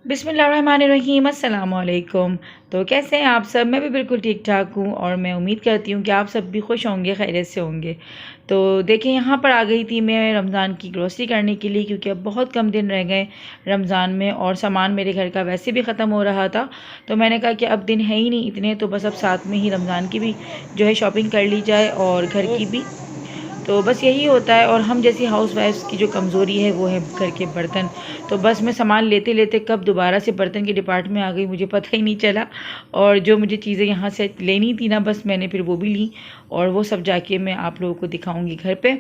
बिस्मिल्लाहिर्रहमानिर्रहीम अस्सलाम वालेकुम। तो कैसे हैं आप सब? मैं भी बिल्कुल ठीक ठाक हूँ और मैं उम्मीद करती हूँ कि आप सब भी खुश होंगे, खैरियत से होंगे। तो देखिए, यहाँ पर आ गई थी मैं रमज़ान की ग्रोसरी करने के लिए, क्योंकि अब बहुत कम दिन रह गए रमज़ान में और सामान मेरे घर का वैसे भी ख़त्म हो रहा था। तो मैंने कहा कि अब दिन है ही नहीं इतने, तो बस अब साथ में ही रमज़ान की भी जो है शॉपिंग कर ली जाए और घर की भी। तो बस यही होता है। और हम जैसी हाउसवाइफ्स की जो कमज़ोरी है वो है घर के बर्तन। तो बस मैं सामान लेते लेते कब दोबारा से बर्तन के डिपार्ट में आ गई मुझे पता ही नहीं चला। और जो मुझे चीज़ें यहाँ से लेनी थी ना, बस मैंने फिर वो भी ली और वो सब जाके मैं आप लोगों को दिखाऊंगी घर पे।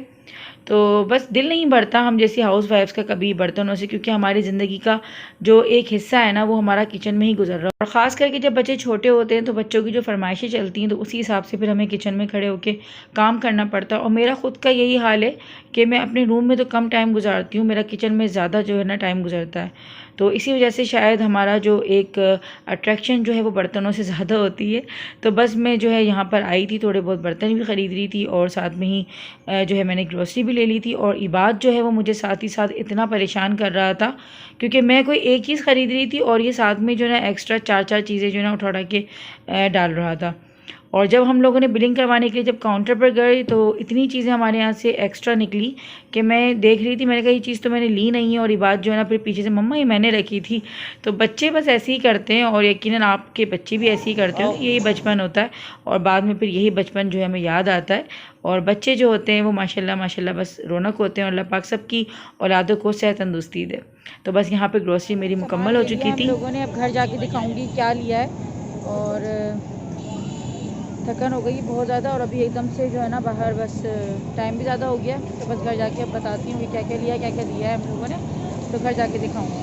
तो बस दिल नहीं भरता हम जैसी हाउस वाइफ्स का कभी बर्तनों से, क्योंकि हमारी ज़िंदगी का जो एक हिस्सा है ना वो हमारा किचन में ही गुजर रहा है। और ख़ास करके जब बच्चे छोटे होते हैं तो बच्चों की जो फरमाइशें चलती हैं तो उसी हिसाब से फिर हमें किचन में खड़े होकर काम करना पड़ता है। और मेरा ख़ुद का यही हाल है कि मैं अपने रूम में तो कम टाइम गुजारती हूँ, मेरा किचन में ज़्यादा जो है ना टाइम गुजरता है। तो इसी वजह से शायद हमारा जो एक अट्रैक्शन जो है वो बर्तनों से ज़्यादा होती है। तो बस मैं जो है यहाँ पर आई थी, थोड़े बहुत बर्तन भी ख़रीद रही थी और साथ में ही जो है मैंने ग्रोसरी भी ले ली थी। और इबाद जो है वो मुझे साथ ही साथ इतना परेशान कर रहा था, क्योंकि मैं कोई एक चीज़ ख़रीद रही थी और ये साथ में जो है ना एक्स्ट्रा चार चार चीज़ें जो है ना उठा उठा के डाल रहा था। और जब हम लोगों ने बिलिंग करवाने के लिए जब काउंटर पर गए तो इतनी चीज़ें हमारे यहाँ से एक्स्ट्रा निकली कि मैं देख रही थी, मैंने कहा ये चीज़ तो मैंने ली नहीं है। और ये बात जो है ना फिर पीछे से, मम्मा ये मैंने रखी थी। तो बच्चे बस ऐसे ही करते हैं और यकीनन आपके बच्चे भी ऐसे ही करते हो, यही बचपन होता है। और बाद में फिर यही बचपन जो है हमें याद आता है। और बच्चे जो होते हैं वो माशाल्लाह माशाल्लाह बस रौनक होते हैं और अल्लाह पाक सबकी औलादों को सेहत तंदुरुस्ती दे। तो बस यहाँ पे ग्रोसरी मेरी मुकम्मल हो चुकी थी। लोगों ने अब घर जाके दिखाऊंगी क्या लिया है। और थकन हो गई बहुत ज़्यादा और अभी एकदम से जो है ना बाहर, बस टाइम भी ज़्यादा हो गया। तो बस घर जाके अब बताती हूँ कि क्या क्या लिया है, क्या क्या दिया है हम लोगों ने। तो घर जाके दिखाऊंगी।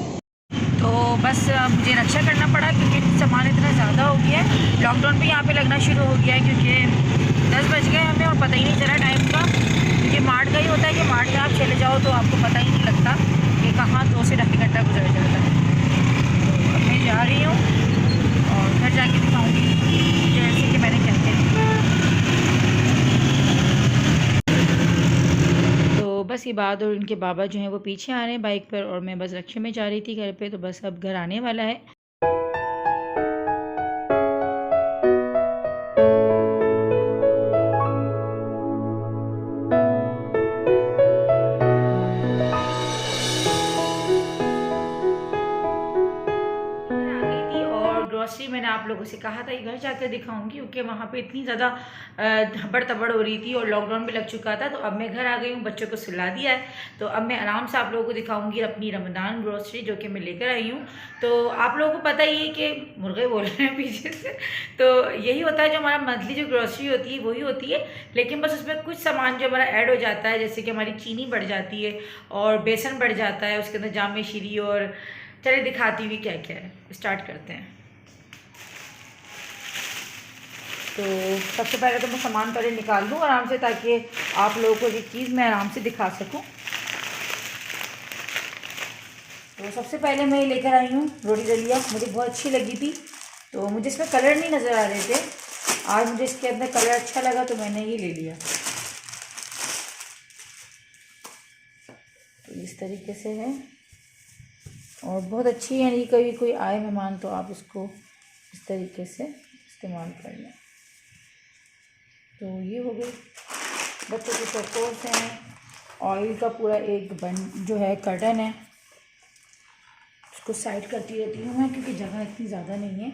तो बस मुझे रक्षा करना पड़ा क्योंकि सामान इतना ज़्यादा हो गया है। लॉकडाउन भी यहाँ पे लगना शुरू हो गया है, क्योंकि 10 बज गए हमें और पता ही नहीं चला टाइम का। क्योंकि मार्ट का ही होता है कि मार्ट में आप चले जाओ तो आपको पता ही नहीं लगता कि कहाँ 2 से ढाई घंटा गुजर जाता है। तो अब मैं जा रही हूँ और घर जाके दिखाऊँगी जैसे कि मैंने क्या क्या लिया। तो बस ये बात, और उनके बाबा जो हैं वो पीछे आ रहे हैं बाइक पर और मैं बस रक्षा में जा रही थी घर पे। तो बस अब घर आने वाला है। ग्रॉसरी मैंने आप लोगों से कहा था कि घर जाकर दिखाऊंगी, क्योंकि वहाँ पे इतनी ज़्यादा हबड़ तबड़ हो रही थी और लॉकडाउन भी लग चुका था। तो अब मैं घर आ गई हूँ, बच्चों को सुला दिया है। तो अब मैं आराम से आप लोगों को दिखाऊंगी अपनी रमज़ान ग्रॉसरी जो कि मैं लेकर आई हूँ। तो आप लोगों को पता ही है कि मुर्गे बोल रहे हैं पीछे से। तो यही होता है, जो हमारा मंथली जो ग्रॉसरी होती है वही होती है, लेकिन बस उसमें कुछ सामान जो हमारा ऐड हो जाता है, जैसे कि हमारी चीनी बढ़ जाती है और बेसन बढ़ जाता है, उसके अंदर जामे शीरी। और चलिए दिखाती हुई क्या क्या है, स्टार्ट करते हैं। तो सबसे पहले तो मैं सामान पहले निकाल दूँ आराम से, ताकि आप लोगों को ये चीज़ मैं आराम से दिखा सकूँ। तो सबसे पहले मैं ये लेकर आई हूँ रोटी दलिया, मुझे बहुत अच्छी लगी थी। तो मुझे इसमें कलर नहीं नज़र आ रहे थे, आज मुझे इसके अंदर कलर अच्छा लगा तो मैंने ये ले लिया। तो इस तरीके से है और बहुत अच्छी है, यानी कभी कोई आए मेहमान तो आप इसको इस तरीके से इस्तेमाल कर लें। तो ये हो गई। बच्चों के चोकोस हैं, ऑयल का पूरा एक बन जो है कर्टन है, उसको साइड करती रहती हूँ मैं क्योंकि जगह इतनी ज़्यादा नहीं है।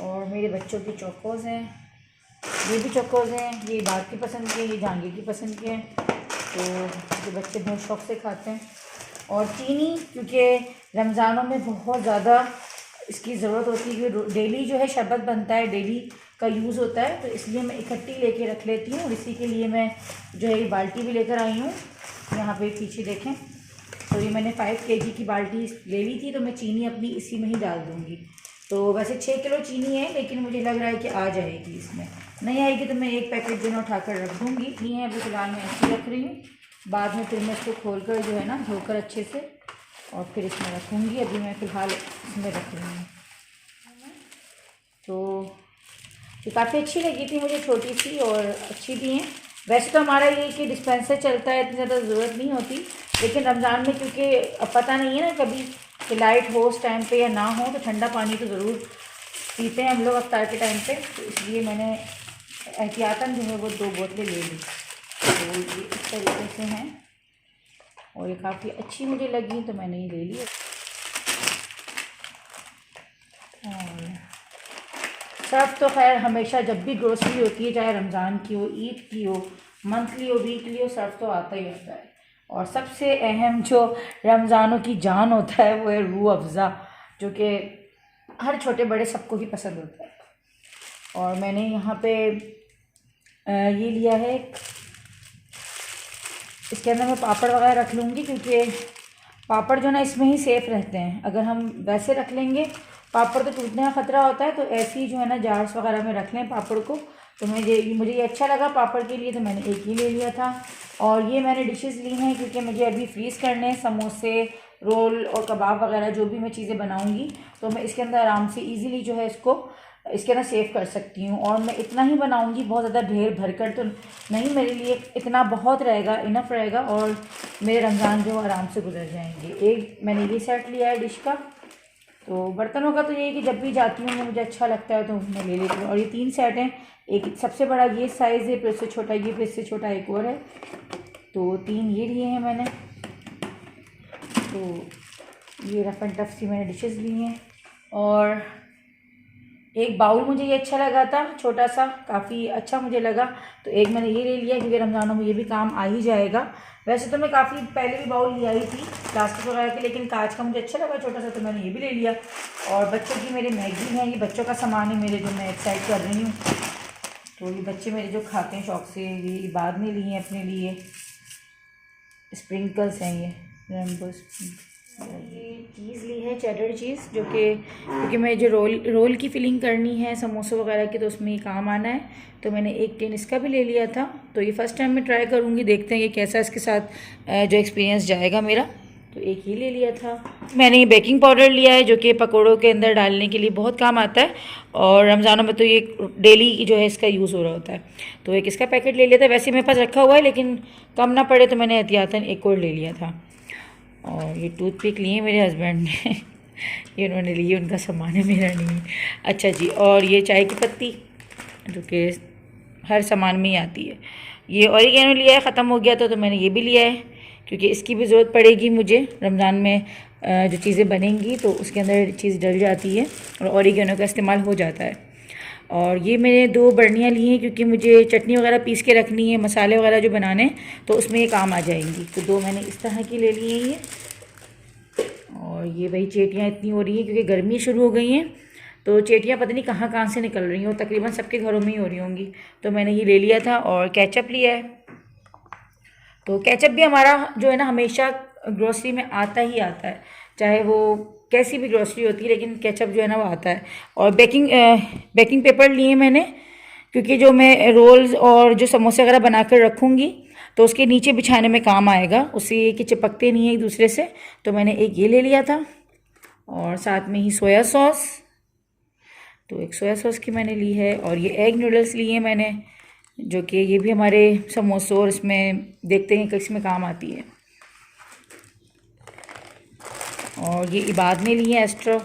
और मेरे बच्चों की चोकोस हैं, ये भी चोकोस हैं, ये बात की पसंद के, ये जहांगीर की पसंद के हैं। तो ये बच्चे बहुत शौक़ से खाते हैं। और चीनी, क्योंकि रमज़ानों में बहुत ज़्यादा इसकी ज़रूरत होती है, क्योंकि डेली जो है शरबत बनता है, डेली का यूज़ होता है, तो इसलिए मैं इकट्ठी लेके रख लेती हूँ। और इसी के लिए मैं जो है ये बाल्टी भी लेकर आई हूँ। यहाँ पे पीछे देखें, तो ये मैंने 5 kg की बाल्टी ले ली थी, तो मैं चीनी अपनी इसी में ही डाल दूँगी। तो वैसे 6 किलो चीनी है, लेकिन मुझे लग रहा है कि आ जाएगी, इसमें नहीं आएगी तो मैं एक पैकेट जो है उठाकर रख दूँगी। नहीं है अभी फ़िलहाल मैं ऐसे रख रही हूँ, बाद में फिर मैं इसको खोल कर जो है ना धोकर अच्छे से और फिर इसमें रखूँगी। अभी मैं फ़िलहाल इसमें रख रही हूँ। तो ये काफ़ी अच्छी लगी थी मुझे, छोटी सी और अच्छी भी हैं। वैसे तो हमारा ये कि डिस्पेंसर चलता है, इतनी ज़्यादा ज़रूरत नहीं होती, लेकिन रमज़ान में क्योंकि अब पता नहीं है ना, कभी कि लाइट हो उस टाइम पे या ना हो, तो ठंडा पानी तो ज़रूर पीते हैं हम लोग अफ्तार के टाइम पे। तो इसलिए मैंने एहतियातन जो है वो 2 बोतलें ले ली। तो ये इस तरीके से हैं और ये काफ़ी अच्छी मुझे लगी तो मैंने ये ले ली। और सर्फ तो खैर हमेशा जब भी ग्रोसरी होती है, चाहे रमज़ान की हो, ईद की हो, मंथली हो, वीकली हो, सर्फ तो आता ही आता है। और सबसे अहम जो रमज़ानों की जान होता है वो है रूह अफ़ज़ा, जो कि हर छोटे बड़े सबको ही पसंद होता है। और मैंने यहाँ पे ये लिया है, इसके अंदर मैं पापड़ वगैरह रख लूँगी, क्योंकि पापड़ जो ना इसमें ही सेफ़ रहते हैं। अगर हम वैसे रख लेंगे पापड़ तो टूटने का ख़तरा होता है, तो ऐसे ही जो है ना जार्स वगैरह में रख लें पापड़ को। तो मुझे ये अच्छा लगा पापड़ के लिए, तो मैंने एक ही ले लिया था। और ये मैंने डिशेस ली हैं क्योंकि मुझे अभी फ्रीज़ करने हैं समोसे, रोल और कबाब वगैरह जो भी मैं चीज़ें बनाऊँगी, तो मैं इसके अंदर आराम से ईज़िली जो है इसको इसके अंदर सेव कर सकती हूँ। और मैं इतना ही बनाऊँगी, बहुत ज़्यादा ढेर भरकर तो नहीं, मेरे लिए इतना बहुत रहेगा, इनफ रहेगा, और मेरे रमज़ान जो आराम से गुजर जाएंगे। एक मैंने ये सेट लिया है डिश का। तो बर्तनों का तो ये है कि जब भी जाती हूँ मुझे अच्छा लगता है तो मैं ले लेती हूँ। और ये 3 सेट हैं, एक सबसे बड़ा ये साइज़ है, फिर इससे छोटा ये, फिर इससे छोटा एक और है। तो 3 ये लिए हैं मैंने। तो ये रफ एंड टफ सी मैंने डिशेस ली हैं। और एक बाउल मुझे ये अच्छा लगा था, छोटा सा, काफ़ी अच्छा मुझे लगा, तो एक मैंने ये ले लिया क्योंकि रमज़ानों में ये भी काम आ ही जाएगा। वैसे तो मैं काफ़ी पहले भी बाउल ले आई थी प्लास्टिक वगैरह के, लेकिन कांच का मुझे अच्छा लगा छोटा सा, तो मैंने ये भी ले लिया। और बच्चों की मेरे मैगी है, ये बच्चों का सामान है मेरे, जो मैं एक्साइड कर रही हूँ। तो ये बच्चे मेरे जो खाते हैं शौक़ से, ये इबाद ने लिए हैं अपने लिए। स्प्रिंकल्स हैं ये रेनबो स्प्रिंकल्स। ये चीज़ ली है चेडर चीज़, जो कि क्योंकि मैं जो रोल की फिलिंग करनी है समोसे वगैरह की, तो उसमें ये काम आना है। तो मैंने एक टिन इसका भी ले लिया था। तो ये फ़र्स्ट टाइम मैं ट्राई करूँगी, देखते हैं ये कैसा इसके साथ जो एक्सपीरियंस जाएगा मेरा। तो एक ही ले लिया था। मैंने ये बेकिंग पाउडर लिया है, जो कि पकौड़ों के अंदर डालने के लिए बहुत काम आता है, और रमज़ानों में तो ये डेली जो है इसका यूज़ हो रहा होता है। तो एक इसका पैकेट ले लिया था, वैसे मेरे पास रखा हुआ है, लेकिन कम ना पड़े तो मैंने एहतियातन एक और ले लिया था। और ये टूथपिक लिए मेरे हस्बैंड ने ये उन्होंने लिए, उनका सामान है, मेरा नहीं। अच्छा जी, और ये चाय की पत्ती जो कि हर सामान में ही आती है। ये ऑरिगेनो लिया है, ख़त्म हो गया था, तो मैंने ये भी लिया है क्योंकि इसकी भी ज़रूरत पड़ेगी मुझे रमज़ान में। जो चीज़ें बनेंगी तो उसके अंदर चीज़ डल जाती है और ऑरिगेनो का इस्तेमाल हो जाता है। और ये मैंने 2 बर्नियाँ ली हैं क्योंकि मुझे चटनी वगैरह पीस के रखनी है, मसाले वगैरह जो बनाने, तो उसमें ये काम आ जाएंगी। तो 2 मैंने इस तरह की ले ली हैं ये। और ये भाई चेटियाँ इतनी हो रही हैं क्योंकि गर्मी शुरू हो गई हैं, तो चेटियाँ पता नहीं कहाँ कहाँ से निकल रही हैं, और तकरीबन सबके घरों में ही हो रही होंगी। तो मैंने ये ले लिया था। और केचप लिया है। तो केचप भी हमारा जो है ना हमेशा ग्रोसरी में आता ही आता है, चाहे वो कैसी भी ग्रोसरी होती है, लेकिन केचप जो है ना वो आता है। और बेकिंग पेपर लिए मैंने, क्योंकि जो मैं रोल्स और जो समोसे वगैरह बना कर रखूँगी तो उसके नीचे बिछाने में काम आएगा, उससे कि चिपकते नहीं है एक दूसरे से। तो मैंने एक ये ले लिया था। और साथ में ही सोया सॉस, तो एक सोया सॉस की मैंने ली है। और ये एग नूडल्स लिए मैंने, जो कि ये भी हमारे समोसों और इसमें देखते हैं किस में काम आती है। और ये इबाद ने ली है एस्ट्रो,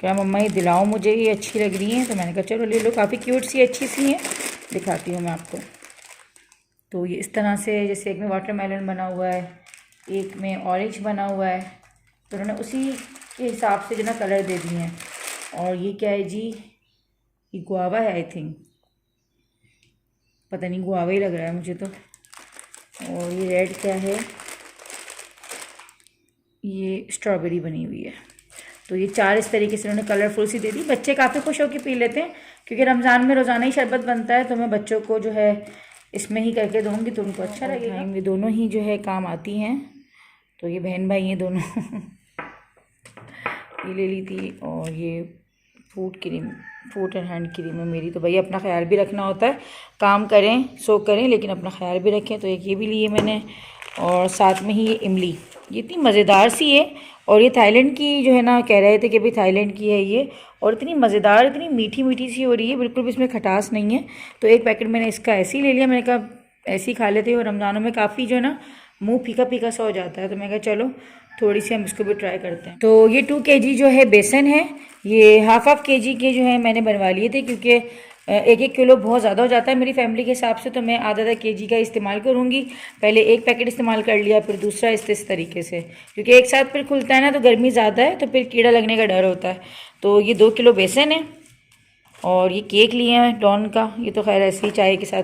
क्या मम्मा ये दिलाओ मुझे, ये अच्छी लग रही हैं, तो मैंने कहा चलो ले लो, काफ़ी क्यूट सी अच्छी सी हैं, दिखाती हूँ मैं आपको। तो ये इस तरह से, जैसे एक में वाटरमेलन बना हुआ है, एक में ऑरेंज बना हुआ है, तो उन्होंने उसी के हिसाब से जो ना कलर दे दिए हैं। और ये क्या है जी, ये गुआवा है आई थिंक, पता नहीं, गुआवा ही लग रहा है मुझे तो। और ये रेड क्या है, ये स्ट्रॉबेरी बनी हुई है। तो ये 4 इस तरीके से उन्होंने कलरफुल सी दे दी। बच्चे काफ़ी खुश होकर पी लेते हैं, क्योंकि रमज़ान में रोज़ाना ही शरबत बनता है, तो मैं बच्चों को जो है इसमें ही करके दूँगी तो उनको अच्छा लगेगा। ये दोनों ही जो है काम आती हैं। तो ये बहन भाई हैं दोनों ये ले ली थी। और ये फूट एंड हैंड क्रीम है मेरी। तो भैया अपना ख्याल भी रखना होता है, काम करें सो करें, लेकिन अपना ख्याल भी रखें। तो एक ये भी लिए मैंने। और साथ में ही ये इमली, ये इतनी मज़ेदार सी है, और ये थाईलैंड की जो है ना, कह रहे थे कि भाई थाईलैंड की है ये, और इतनी मज़ेदार, इतनी मीठी मीठी सी हो रही है, बिल्कुल भी इसमें खटास नहीं है। तो एक पैकेट मैंने इसका ऐसे ही ले लिया, मैंने कहा ऐसे ही खा लेते हो, रमज़ानों में काफ़ी जो है ना मुँह फीका फीका सा हो जाता है, तो मैं कहा चलो थोड़ी सी हम इसको भी ट्राई करते हैं। तो ये 2 kg जो है बेसन है, ये हाफ kg के जो है मैंने बनवा लिए थे, क्योंकि 1-1 किलो बहुत ज़्यादा हो जाता है मेरी फैमिली के हिसाब से, तो मैं आधा kg का इस्तेमाल करूँगी। पहले एक पैकेट इस्तेमाल कर लिया, फिर दूसरा इस तरीके से, क्योंकि एक साथ फिर खुलता है ना तो गर्मी ज़्यादा है तो फिर कीड़ा लगने का डर होता है। तो ये 2 किलो बेसन है और ये केक लिए हैं डॉन का, ये तो खैर ऐसे ही चाय के साथ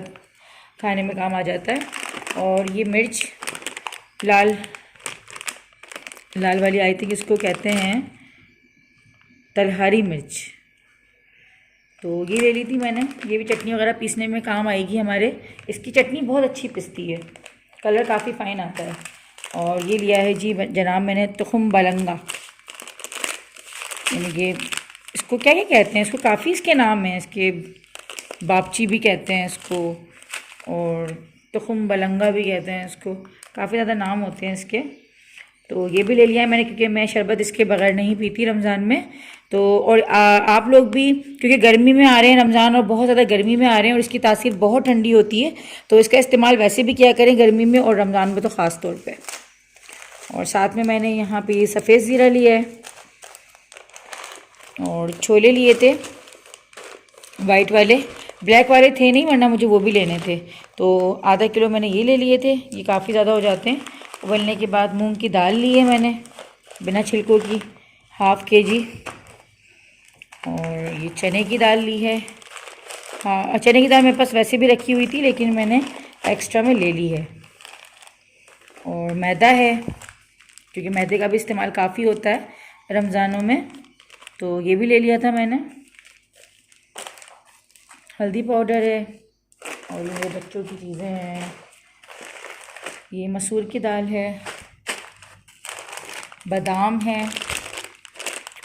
खाने में काम आ जाता है। और ये मिर्च लाल वाली आई थिंक इसको कहते हैं तलहारी मिर्च, तो ये ले ली थी मैंने। ये भी चटनी वगैरह पीसने में काम आएगी हमारे। इसकी चटनी बहुत अच्छी पिसती है, कलर काफ़ी फ़ाइन आता है। और ये लिया है जी जनाब मैंने तुखम बलंगा, यानी कि इसको क्या क्या कहते हैं, इसको काफ़ी इसके नाम हैं, इसके बापची भी कहते हैं इसको और तुखम बलंगा भी कहते हैं इसको, काफ़ी ज़्यादा नाम होते हैं इसके। तो ये भी ले लिया है मैंने, क्योंकि मैं शरबत इसके बगैर नहीं पीती रमज़ान में। तो और आप लोग भी, क्योंकि गर्मी में आ रहे हैं रमज़ान और बहुत ज़्यादा गर्मी में आ रहे हैं और इसकी तासीर बहुत ठंडी होती है, तो इसका इस्तेमाल वैसे भी किया करें गर्मी में और रमज़ान में तो ख़ास तौर पे। और साथ में मैंने यहाँ पे सफ़ेद ज़ीरा लिया है और छोले लिए थे वाइट वाले, ब्लैक वाले थे नहीं, वरना मुझे वो भी लेने थे। तो आधा किलो मैंने ये ले लिए थे, ये काफ़ी ज़्यादा हो जाते हैं। उबलने के बाद मूंग की दाल ली है मैंने बिना छिलकों की, हाफ kg। और ये चने की दाल ली है, हाँ चने की दाल मेरे पास वैसे भी रखी हुई थी लेकिन मैंने एक्स्ट्रा में ले ली है। और मैदा है, क्योंकि मैदे का भी इस्तेमाल काफ़ी होता है रमज़ानों में, तो ये भी ले लिया था मैंने। हल्दी पाउडर है और ये मेरे बच्चों की चीज़ें हैं, ये मसूर की दाल है, बादाम है,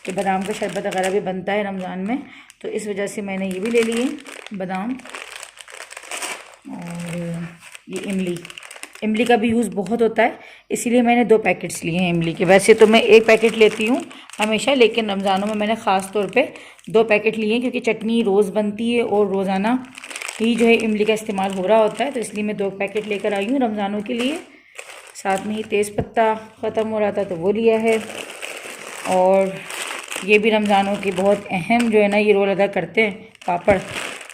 कि बादाम का शरबत वगैरह भी बनता है रमज़ान में, तो इस वजह से मैंने ये भी ले लिए बादाम। और ये इमली का भी यूज़ बहुत होता है, इसीलिए मैंने 2 पैकेट्स लिए हैं इमली के। वैसे तो मैं 1 पैकेट लेती हूँ हमेशा, लेकिन रमज़ानों में मैंने ख़ास तौर पे 2 पैकेट लिए हैं, क्योंकि चटनी रोज़ बनती है और रोज़ाना ही जो है इमली का इस्तेमाल हो रहा होता है, तो इसलिए मैं 2 पैकेट लेकर आई हूँ रमज़ानों के लिए। साथ में ही तेज़पत्ता ख़त्म हो रहा था तो वो लिया है। और ये भी रमज़ानों के बहुत अहम जो है ना ये रोल अदा करते हैं पापड़,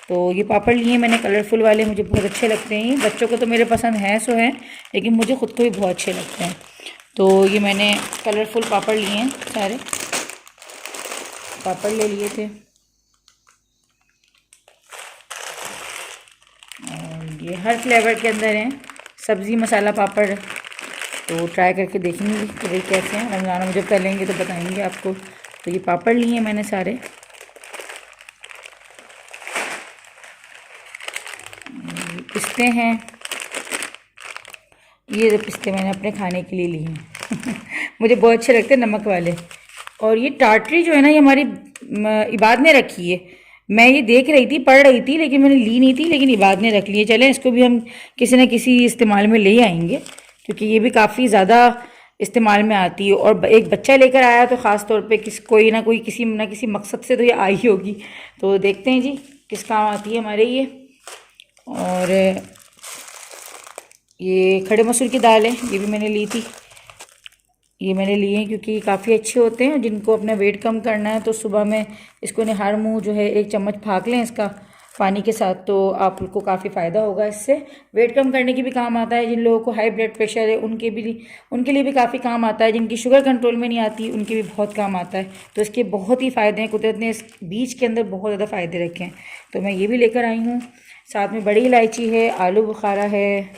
तो ये पापड़ लिए मैंने कलरफुल वाले, मुझे बहुत अच्छे लगते हैं। ये बच्चों को तो मेरे पसंद हैं सो हैं, लेकिन मुझे ख़ुद को भी बहुत अच्छे लगते हैं। तो ये मैंने कलरफुल पापड़ लिए हैं, सारे पापड़ ले लिए थे। और ये हर फ्लेवर के अंदर हैं, सब्ज़ी मसाला पापड़, तो ट्राई करके देखेंगे कि भाई कैसे हैं। रमज़ान में जब तलेंगे तो बताएंगे आपको। तो ये पापड़ लिए हैं मैंने सारे। पिस्ते हैं, ये पिस्ते मैंने अपने खाने के लिए लिए हैं मुझे बहुत अच्छे लगते हैं नमक वाले। और ये टाटरी जो है ना ये हमारी इबाद ने रखी है, मैं ये देख रही थी पढ़ रही थी लेकिन मैंने ली नहीं थी, लेकिन इबाद ने रख ली है। चलें इसको भी हम किसी न किसी इस्तेमाल में ले आएंगे, क्योंकि ये भी काफ़ी ज़्यादा इस्तेमाल में आती है। और एक बच्चा लेकर आया तो ख़ास तौर पे कोई ना किसी मकसद से तो ये आई होगी, तो देखते हैं जी किस काम आती है हमारे ये। और ये खड़े मसूर की दाल है, ये भी मैंने ली थी, ये मैंने लिए हैं क्योंकि काफ़ी अच्छे होते हैं। जिनको अपना वेट कम करना है तो सुबह में इसको निहार मुँह जो है 1 चम्मच फाँक लें इसका पानी के साथ, तो आपको काफ़ी फ़ायदा होगा इससे। वेट कम करने की भी काम आता है, जिन लोगों को हाई ब्लड प्रेशर है उनके लिए भी काफ़ी काम आता है, जिनकी शुगर कंट्रोल में नहीं आती उनके भी बहुत काम आता है। तो इसके बहुत ही फ़ायदे हैं, कुदरत ने इस बीज के अंदर बहुत ज़्यादा फ़ायदे रखे हैं, तो मैं ये भी लेकर आई हूँ। साथ में बड़ी इलायची है, आलू बुखारा है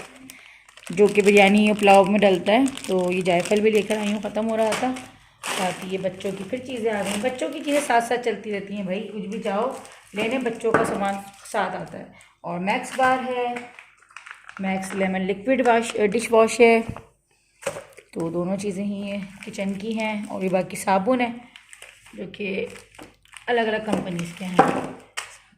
जो कि बिरयानी या पुलाव में डलता है, तो ये जायफल भी लेकर आई हूँ, ख़त्म हो रहा था। साथ ही ये बच्चों की फिर चीज़ें आ गई, बच्चों की चीज़ें साथ साथ चलती रहती हैं भाई, कुछ भी जाओ लेने बच्चों का सामान साथ आता है। और मैक्स बार है, max lemon liquid dish wash है, तो दोनों चीज़ें ही हैं किचन की हैं। और ये बाकी साबुन है जो कि अलग अलग कंपनीज़ के हैं।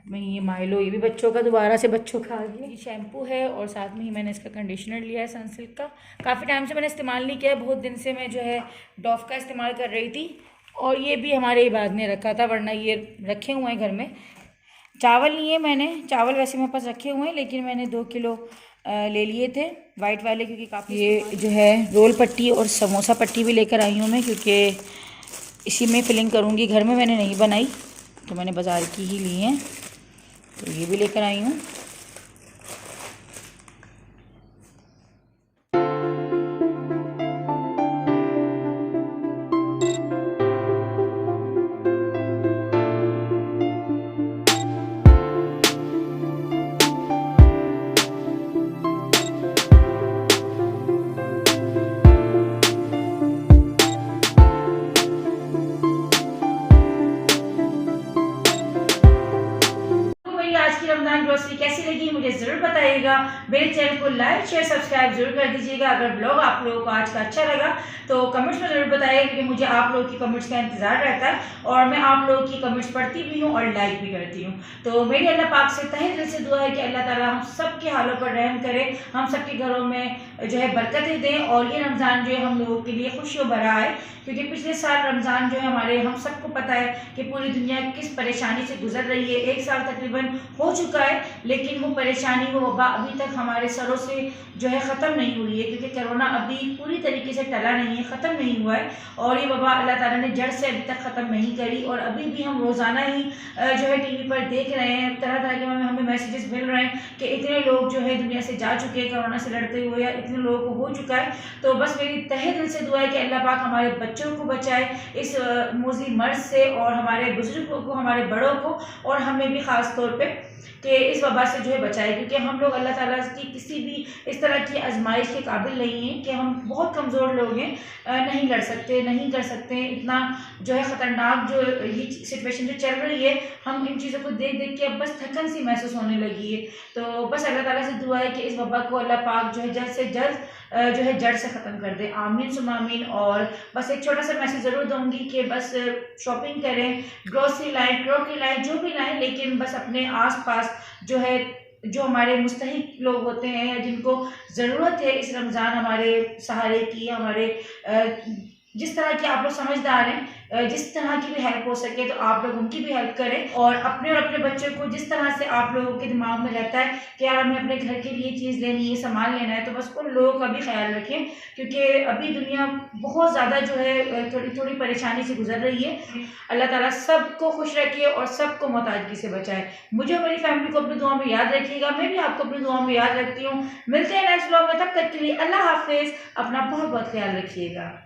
में ये माइलो, ये भी बच्चों का, दोबारा से बच्चों का आ गया। ये शैम्पू है और साथ में ही मैंने इसका कंडीशनर लिया है सनसिल्क का, काफ़ी टाइम से मैंने इस्तेमाल नहीं किया है, बहुत दिन से मैं जो है डॉव का इस्तेमाल कर रही थी। और ये भी हमारे इबाद ने रखा था, वरना ये रखे हुए हैं घर में। चावल लिए मैंने, चावल वैसे मेरे पास रखे हुए हैं, लेकिन मैंने 2 किलो ले लिए थे वाइट वाले, क्योंकि काफ़ी ये जो है रोल पट्टी और समोसा पट्टी भी लेकर आई हूँ मैं, क्योंकि इसी में फिलिंग करूँगी। घर में मैंने नहीं बनाई तो मैंने बाज़ार की ही ली हैं, तो ये भी लेकर आई हूँ। आज की रमजान ग्रोसरी कैसी लगी मुझे ज़रूर बताइएगा। मेरे चैनल को लाइक शेयर सब्सक्राइब जरूर कर दीजिएगा। अगर ब्लॉग आप लोगों को आज का अच्छा लगा तो कमेंट्स में ज़रूर बताइएगा, क्योंकि मुझे आप लोगों की कमेंट्स का इंतज़ार रहता है और मैं आप लोगों की कमेंट्स पढ़ती भी हूँ और लाइक भी करती हूँ। तो मेरी अल्लाह पाक से तहे दिल से दुआ है कि अल्लाह ताला हम सब के हालों पर रहम करे, हम सब के घरों में जो है बरकतें दें और ये रमज़ान जो है हम लोगों के लिए खुशियों भरा है। क्योंकि पिछले साल रमज़ान जो है हमारे हम सबको पता है कि पूरी दुनिया किस परेशानी से गुजर रही है। 1 साल तकरीबन हो चुका है, लेकिन वो परेशानी वो वबा अभी तक हमारे सरों से जो है ख़त्म नहीं हुई है, क्योंकि कोरोना अभी पूरी तरीके से टला नहीं है, ख़त्म नहीं हुआ है और ये वबा अल्लाह ताला ने जड़ से अभी तक ख़त्म नहीं करी। और अभी भी हम रोज़ाना ही जो है टीवी पर देख रहे हैं, तरह तरह के हमें मैसेजेस मिल रहे हैं कि इतने लोग जो है दुनिया से जा चुके हैं कोरोना से लड़ते हुए, या इतने लोगों को हो चुका है। तो बस मेरी तहे दिल से दुआ है कि अल्लाह पाक हमारे बच्चों को बचाए इस मोज़ी मर्ज़ से, और हमारे बुजुर्गों को, हमारे बड़ों को और हमें भी ख़ास तौर पे कि इस वबा से जो है बचाए। क्योंकि हम लोग अल्लाह ताला की किसी भी इस तरह की आजमाइश के काबिल नहीं हैं, कि हम बहुत कमज़ोर लोग हैं, नहीं लड़ सकते, नहीं कर सकते। इतना जो है ख़तरनाक जो ये सिचुएशन जो चल रही है, हम इन चीज़ों को देख देख के अब बस थकन सी महसूस होने लगी है। तो बस अल्लाह ताला से दुआ है कि इस वबा को अल्लाह पाक जो है जल्द से जल्द जो है जड़ से ख़त्म कर दे। आमीन सुम्मा आमीन। और बस एक छोटा सा मैसेज ज़रूर दूँगी कि बस शॉपिंग करें, ग्रोसरी लाएँ, क्रॉकरी लाएँ, जो भी लाएँ, लेकिन बस अपने आस-पास जो है जो हमारे मुस्तहिक लोग होते हैं या जिनको ज़रूरत है इस रमज़ान हमारे सहारे की, हमारे जिस तरह की आप लोग समझदार हैं, जिस तरह की भी हेल्प हो सके तो आप लोग उनकी भी हेल्प करें। और अपने बच्चों को जिस तरह से आप लोगों के दिमाग में रहता है कि यार हमें अपने घर के लिए चीज़ लेनी है, सामान लेना है, तो बस उन लोगों का भी ख्याल रखें, क्योंकि अभी दुनिया बहुत ज़्यादा जो है थोड़ी थोड़ी परेशानी से गुजर रही है। अल्लाह ताला सबको खुश रखे और सबको मोहताजगी से बचाए। मुझे और मेरी फैमिली को अपनी दुआ में याद रखिएगा, मैं भी आपको अपनी दुआ में याद रखती हूँ। मिलते हैं नेक्स्ट ब्लॉग में, तब तक के लिए अल्लाह हाफिज़। अपना बहुत बहुत ख्याल रखिएगा।